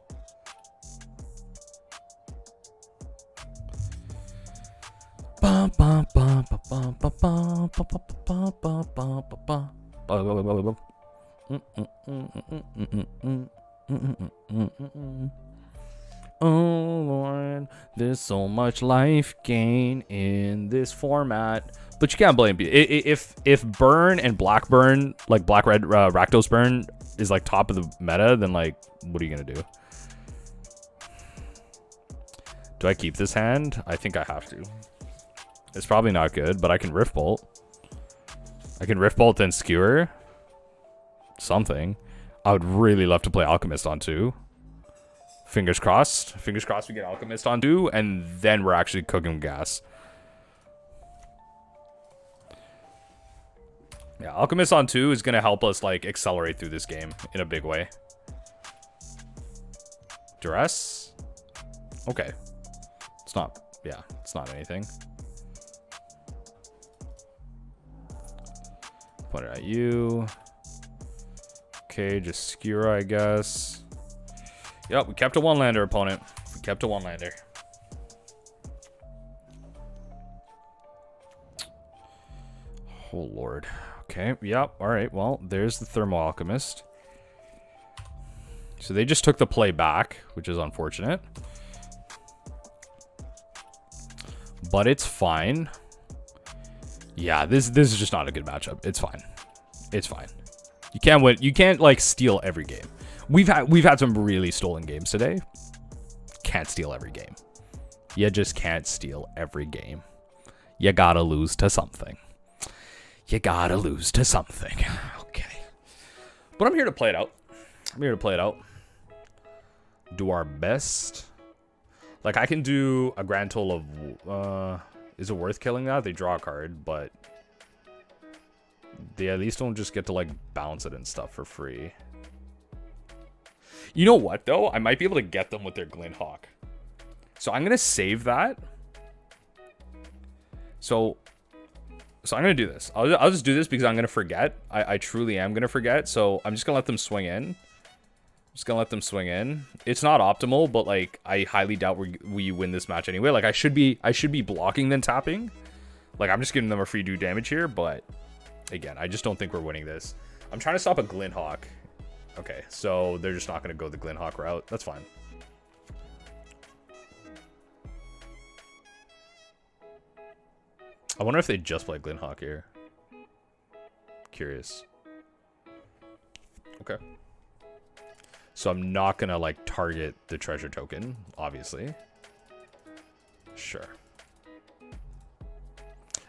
Oh Lord, there's so much life gain in this format, but you can't blame it. If burn and black burn, like black red Rakdos burn, is like top of the meta, then like, what are you gonna do? Do I keep this hand? I think I have to. It's probably not good, but I can Rift Bolt. I can Rift Bolt and Skewer something. I would really love to play Alchemist on 2. Fingers crossed. Fingers crossed we get Alchemist on 2, and then we're actually cooking gas. Yeah, Alchemist on 2 is going to help us, like, accelerate through this game in a big way. Duress? Okay. It's not, yeah, it's not anything. Put it at you. Okay, just Skewer, I guess. Yep, we kept a one-lander, opponent. We kept a one-lander. Oh, Lord. Okay, yep, alright, well, there's the Thermo-Alchemist. So they just took the play back, which is unfortunate. But it's fine. Yeah, this is just not a good matchup. It's fine. It's fine. You can't win. You can't, like, steal every game. We've had some really stolen games today. Can't steal every game. You just can't steal every game. You gotta lose to something. You gotta lose to something. Okay. But I'm here to play it out. I'm here to play it out. Do our best. Like, I can do a grand total of... is it worth killing that? They draw a card, but... they at least don't just get to, like, bounce it and stuff for free. You know what, though? I might be able to get them with their Glintehawk. So I'm going to save that. So I'm going to do this. I'll just do this because I'm going to forget. I truly am going to forget. So I'm just going to let them swing in. Just going to let them swing in. It's not optimal, but, like, I highly doubt we win this match anyway. Like, I should be blocking then tapping. Like, I'm just giving them a free do damage here, but... again, I just don't think we're winning this. I'm trying to stop a Glintehawk. Okay, so they're just not going to go the Glintehawk route. That's fine. I wonder if they just play Glintehawk here. Curious. Okay. So I'm not gonna like target the treasure token, obviously. Sure.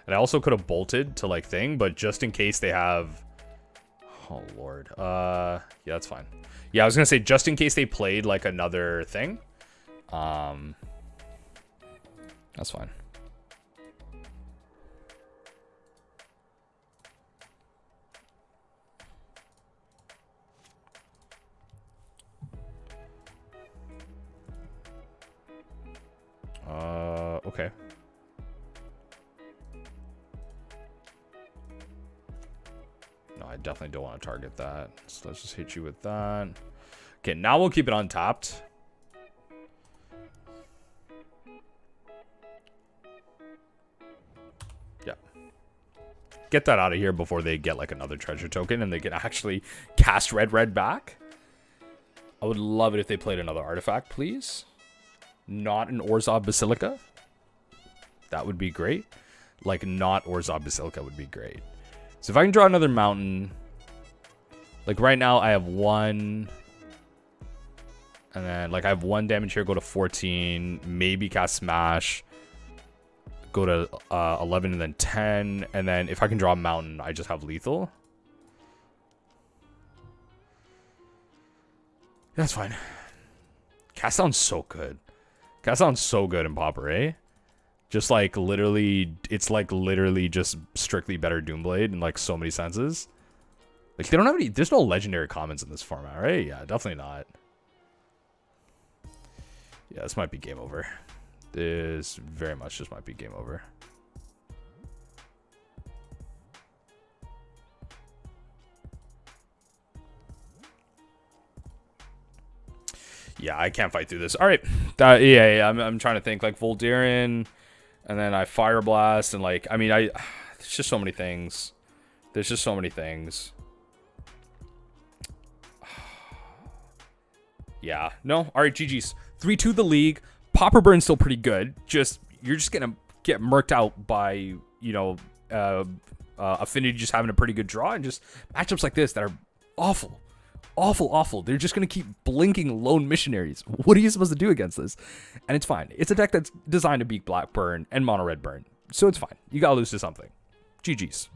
And I also could have bolted to like thing, but just in case they have... Oh, Lord. Yeah, that's fine. Yeah, I was gonna say just in case they played like another thing. That's fine. Okay. No, I definitely don't want to target that. So let's just hit you with that. Okay, now we'll keep it untapped. Yeah. Get that out of here before they get like another treasure token and they can actually cast red back. I would love it if they played another artifact, please. Not an Orzhov Basilica. That would be great. Like, not Orzhov Basilica would be great. So if I can draw another mountain... Like, right now, I have 1... And then, like, I have 1 damage here, go to 14. Maybe cast Smash. Go to 11 and then 10. And then if I can draw a mountain, I just have lethal. That's fine. Cast sounds so good. Cast sounds so good in Pauper, eh? Just like literally, it's like literally just strictly better Doomblade in like so many senses. Like they don't have any, there's no legendary commons in this format, right? Yeah, definitely not. Yeah, this might be game over. This very much just might be game over. Yeah, I can't fight through this. All right. Yeah, I'm trying to think. Like, Vol'daren, and then I Fireblast, and, like, I mean, there's just so many things. There's just so many things. Yeah. No. All right, GG's. 3-2 the league. Pauper Burn's still pretty good. You're just going to get murked out by, you know, Affinity just having a pretty good draw, and just matchups like this that are awful. Awful. They're just going to keep blinking lone missionaries. What are you supposed to do against this? And it's fine. It's a deck that's designed to beat black burn and mono red burn. So it's fine. You got to lose to something. GG's.